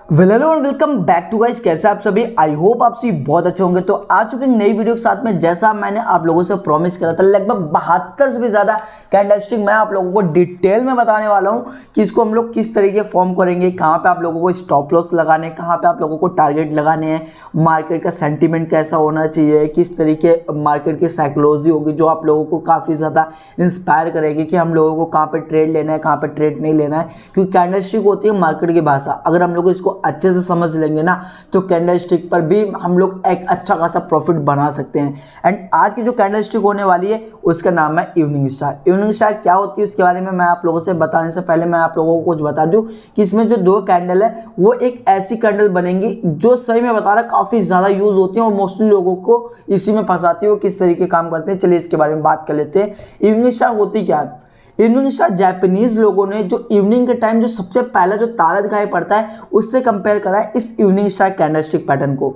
Hello and welcome back to guys. कैसे आप सभी? आई होप आप सभी बहुत अच्छे होंगे। तो आ चुके हैं नई वीडियो के साथ में। जैसा मैंने आप लोगों से प्रॉमिस करा था, लगभग 72 से भी ज्यादा कैंडलस्टिक मैं आप लोगों को डिटेल में बताने वाला हूं कि इसको हम लोग किस तरीके फॉर्म करेंगे, कहां पे आप लोगों को स्टॉप लॉस लगाने, कहां पे आप लोगों को टारगेट लगाने हैं, मार्केट का सेंटीमेंट कैसा होना चाहिए, किस तरीके मार्केट की साइकोलॉजी होगी जो आप लोगों को काफ़ी ज़्यादा इंस्पायर करेगी कि हम लोगों को कहाँ पे ट्रेड लेना है, कहाँ पे ट्रेड नहीं लेना है। क्योंकि कैंडलस्टिक होती है मार्केट की भाषा। अगर हम लोग इसको अच्छे से समझ लेंगे ना तो कैंडलस्टिक पर भी हम लोग एक अच्छा खासा प्रॉफिट बना सकते हैं। एंड आज की जो कैंडलस्टिक होने वाली है उसका नाम है इवनिंग स्टार। इवनिंग स्टार क्या होती है उसके बारे में मैं आप लोगों से बताने से पहले मैं आप लोगों को कुछ बता दूं कि इसमें जो दो कैंडल है वो एक ऐसी कैंडल बनेंगी जो सही में बता रहा काफी ज्यादा यूज होती है और मोस्टली लोगों को इसी में फंसाती है। वो किस तरीके काम करते हैं चलिए इसके बारे में बात कर लेते हैं। इवनिंग स्टार होती क्या है? इवनिंग स्टार जापानीज लोगों ने जो इवनिंग के टाइम जो सबसे पहला जो तारा दिखाई पड़ता है उससे कंपेयर करा है इस इवनिंग स्टार कैंडलस्टिक पैटर्न को।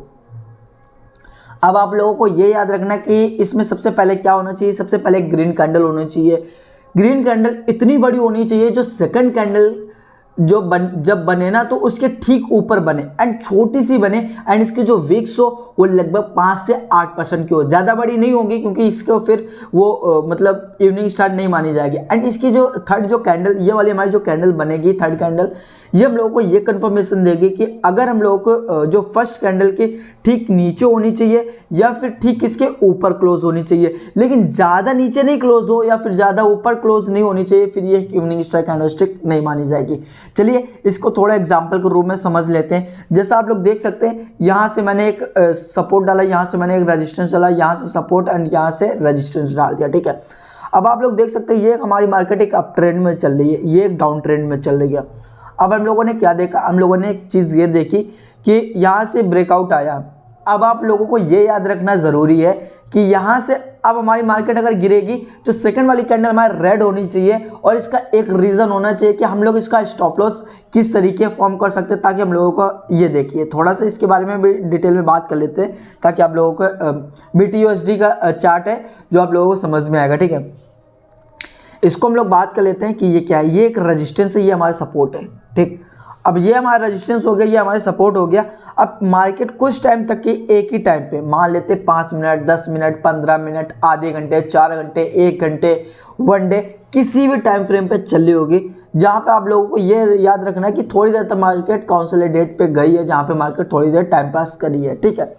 अब आप लोगों को ये याद रखना कि इसमें सबसे पहले क्या होना चाहिए। सबसे पहले ग्रीन कैंडल होनी चाहिए। ग्रीन कैंडल इतनी बड़ी होनी चाहिए जो सेकंड कैंडल जब बने ना तो उसके ठीक ऊपर बने एंड छोटी सी बने एंड इसकी जो विक्स हो वो लगभग 5 से 8% की हो। ज़्यादा बड़ी नहीं होगी क्योंकि इसको फिर वो मतलब इवनिंग स्टार नहीं मानी जाएगी। एंड इसकी जो थर्ड जो कैंडल ये वाली हमारी जो कैंडल बनेगी थर्ड कैंडल ये हम लोगों को ये कंफर्मेशन देगी कि अगर हम लोगों को जो फर्स्ट कैंडल के ठीक नीचे होनी चाहिए या फिर ठीक इसके ऊपर क्लोज होनी चाहिए, लेकिन ज़्यादा नीचे नहीं क्लोज हो या फिर ज़्यादा ऊपर क्लोज नहीं होनी चाहिए, फिर ये इवनिंग स्टार कैंडलस्टिक नहीं मानी जाएगी। चलिए इसको थोड़ा एग्जाम्पल के रूप में समझ लेते हैं। जैसा आप लोग देख सकते हैं यहाँ से मैंने एक सपोर्ट डाला, यहाँ से मैंने एक रेजिस्टेंस डाला, यहाँ से सपोर्ट एंड यहाँ से रेजिस्टेंस डाल दिया। ठीक है, अब आप लोग देख सकते हैं ये हमारी मार्केट एक अप ट्रेंड में चल रही है, ये एक डाउन ट्रेंड में चल रही है। अब हम लोगों ने क्या देखा? हम लोगों ने एक चीज़ ये देखी कि यहाँ से ब्रेकआउट आया। अब आप लोगों को ये याद रखना ज़रूरी है कि यहाँ से अब हमारी मार्केट अगर गिरेगी तो सेकंड वाली कैंडल हमारी रेड होनी चाहिए और इसका एक रीज़न होना चाहिए कि हम लोग इसका स्टॉप लॉस किस तरीके फॉर्म कर सकते हैं, ताकि हम लोगों को ये देखिए थोड़ा सा इसके बारे में भी डिटेल में बात कर लेते हैं ताकि आप लोगों को BTUSD का चार्ट है जो आप लोगों को समझ में आएगा। ठीक है, इसको हम लोग बात कर लेते हैं कि ये क्या है। ये एक रेजिस्टेंस है, ये हमारा सपोर्ट है। ठीक, अब ये हमारा रेजिस्टेंस हो गया, ये हमारे सपोर्ट हो गया। अब मार्केट कुछ टाइम तक की एक ही टाइम पे मान लेते 5 मिनट 10 मिनट 15 मिनट आधे घंटे 4 घंटे 1 घंटे 1 डे किसी भी टाइम फ्रेम पे चल रही होगी, जहाँ पे आप लोगों को ये याद रखना है कि थोड़ी देर तक मार्केट कंसोलिडेट पे गई है, जहाँ पे मार्केट थोड़ी देर टाइम पास करी है। ठीक है,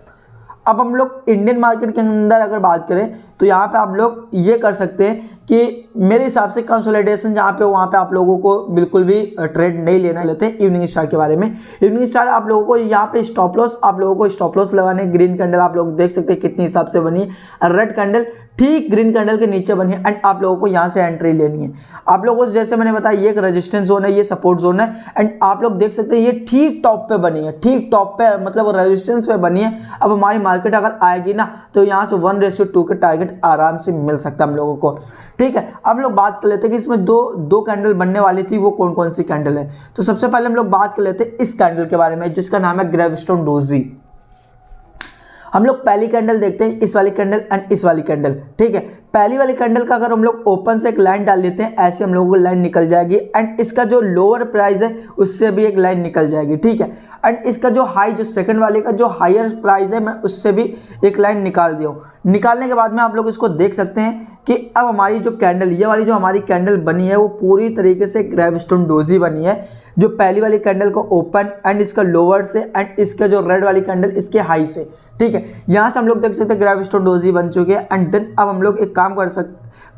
अब हम लोग इंडियन मार्केट के अंदर अगर बात करें तो यहाँ पे आप लोग ये कर सकते हैं कि मेरे हिसाब से कंसोलिडेशन जहाँ पे वहाँ पे आप लोगों को बिल्कुल भी ट्रेड नहीं लेना लेते हैं। इवनिंग स्टार के बारे में, इवनिंग स्टार आप लोगों को यहाँ पे स्टॉप लॉस आप लोगों को स्टॉप लॉस लगाने। ग्रीन कैंडल आप लोग देख सकते हैं कितने हिसाब से बनी है। रेड कैंडल ठीक ग्रीन कैंडल के नीचे बनी है एंड आप लोगों को यहाँ से एंट्री लेनी है। आप लोगों को जैसे मैंने बताया ये एक रेजिस्टेंस जोन है, ये सपोर्ट जोन है एंड आप लोग देख सकते हैं ये ठीक टॉप पे बनी है, ठीक टॉप पे मतलब रेजिस्टेंस पे बनी है। अब हमारी मार्केट अगर आएगी ना तो यहाँ से 1:2 के टारगेट आराम से मिल सकता है हम लोगों को। ठीक है, अब लोग बात कर लेते हैं कि इसमें दो कैंडल बनने वाली थी, वो कौन कौन सी कैंडल है। तो सबसे पहले हम लोग बात कर लेते हैं इस कैंडल के बारे में जिसका नाम है ग्रेवस्टोन डोजी। हम लोग पहली कैंडल देखते हैं, इस वाली कैंडल एंड इस वाली कैंडल। ठीक है, पहली वाली कैंडल का अगर हम लोग ओपन से एक लाइन डाल देते हैं ऐसे हम लोगों को लाइन निकल जाएगी एंड इसका जो लोअर प्राइस है उससे भी एक लाइन निकल जाएगी। ठीक है, एंड इसका जो हाई जो सेकंड वाले का जो हायर प्राइस है मैं उससे भी एक लाइन निकाल दिया हूँ। निकालने के बाद में आप लोग इसको देख सकते हैं कि अब हमारी जो कैंडल ये वाली जो हमारी कैंडल बनी है वो पूरी तरीके से ग्रेवस्टोन डोजी बनी है। जो पहली वाली कैंडल को ओपन एंड इसका लोअर से एंड इसका जो रेड वाली कैंडल इसके हाई से। ठीक है, यहाँ से हम लोग देख सकते हैं ग्रेवस्टोन डोजी बन चुके हैं एंड देन अब हम लोग एक काम कर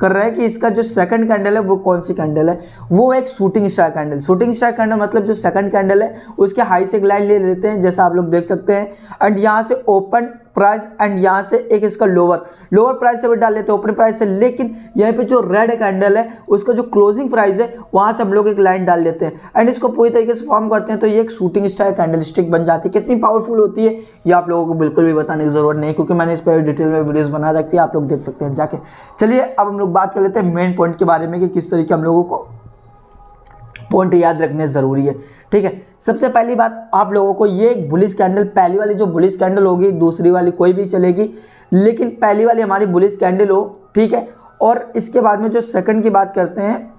रहे हैं कि इसका जो सेकंड कैंडल है वो कौन सी कैंडल है, वो एक shooting star candle. Shooting star candle मतलब जो सेकंड कैंडल है उसके हाई से एक लाइन ले लेते हैं जैसा आप लोग देख सकते हैं एंड यहाँ से ओपन प्राइस एंड यहाँ से एक इसका लोअर प्राइस से भी डाल लेते हैं ओपन प्राइस से, लेकिन यहाँ पे जो रेड कैंडल है उसका जो क्लोजिंग प्राइस है वहाँ से हम लोग एक लाइन डाल लेते हैं एंड इसको पूरी तरीके से फॉर्म करते हैं तो ये एक शूटिंग स्टार कैंडलस्टिक बन जाती है। कितनी पावरफुल होती है ये आप लोगों को बिल्कुल भी बताने की जरूरत नहीं क्योंकि मैंने इस पर डिटेल में वीडियोस बना रखी है, आप लोग देख सकते हैं जाके। चलिए अब हम लोग बात कर लेते हैं मेन पॉइंट के बारे में कि किस तरीके हम लोगों को पॉइंट याद रखने ज़रूरी है। ठीक है, सबसे पहली बात आप लोगों को ये एक बुलिश कैंडल, पहली वाली जो बुलिश कैंडल होगी दूसरी वाली कोई भी चलेगी लेकिन पहली वाली हमारी बुलिश कैंडल हो। ठीक है, और इसके बाद में जो सेकंड की बात करते हैं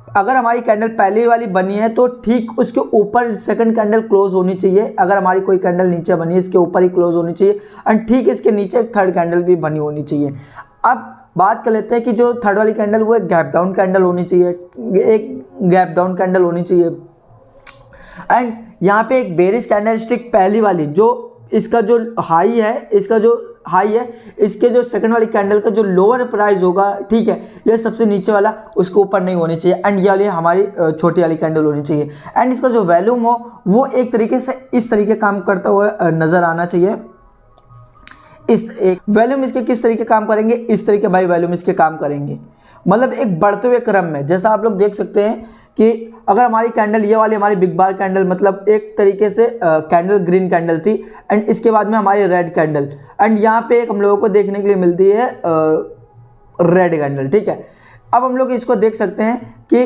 अगर हमारी कैंडल पहली वाली बनी है तो ठीक उसके ऊपर सेकंड कैंडल क्लोज होनी चाहिए। अगर हमारी कोई कैंडल नीचे बनी है इसके ऊपर ही क्लोज होनी चाहिए एंड ठीक इसके नीचे थर्ड कैंडल भी बनी होनी चाहिए। अब बात कर लेते हैं कि जो थर्ड वाली कैंडल वो एक गैप डाउन कैंडल होनी चाहिए, एक गैप डाउन कैंडल होनी चाहिए। एंड यहाँ पे एक बेरिश कैंडलस्टिक पहली वाली जो इसका जो हाई है, इसके जो सेकंड वाली कैंडल का जो लोअर प्राइस होगा, ठीक है, ये सबसे नीचे वाला उसके ऊपर नहीं होनी चाहिए एंड ये वाली हमारी छोटी वाली कैंडल होनी चाहिए। एंड इसका जो वॉल्यूम हो वो एक तरीके से इस तरीके काम करता हुआ नजर आना चाहिए। इस एक वॉल्यूम इसके किस तरीके काम करेंगे, इस तरीके भाई वॉल्यूम इसके काम करेंगे, मतलब एक बढ़ते हुए क्रम में। जैसा आप लोग देख सकते हैं कि अगर हमारी कैंडल ये वाली हमारी बिग बार कैंडल मतलब एक तरीके से कैंडल ग्रीन कैंडल थी एंड इसके बाद में हमारी रेड कैंडल एंड यहाँ पे एक हम लोगों को देखने के लिए मिलती है रेड कैंडल, ठीक है। अब हम लोग इसको देख सकते हैं कि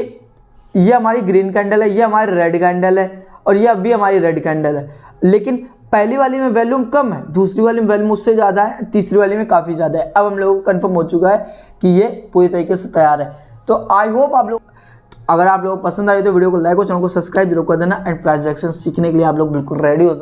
ये हमारी ग्रीन कैंडल है, ये हमारी रेड कैंडल है और ये अभी हमारी रेड कैंडल है, लेकिन पहली वाली में वॉल्यूम कम है, दूसरी वाली में वॉल्यूम उससे ज़्यादा है, तीसरी वाली में काफ़ी ज़्यादा है। अब हम लोगों को कंफर्म हो चुका है कि ये पूरी तरीके से तैयार है। तो आई होप आप लोग, अगर आप लोगों को पसंद आए तो वीडियो को लाइक और चैनल को सब्सक्राइब जरूर कर देना एंड प्राइस एक्शन सीखने के लिए आप लोग बिल्कुल रेडी हो।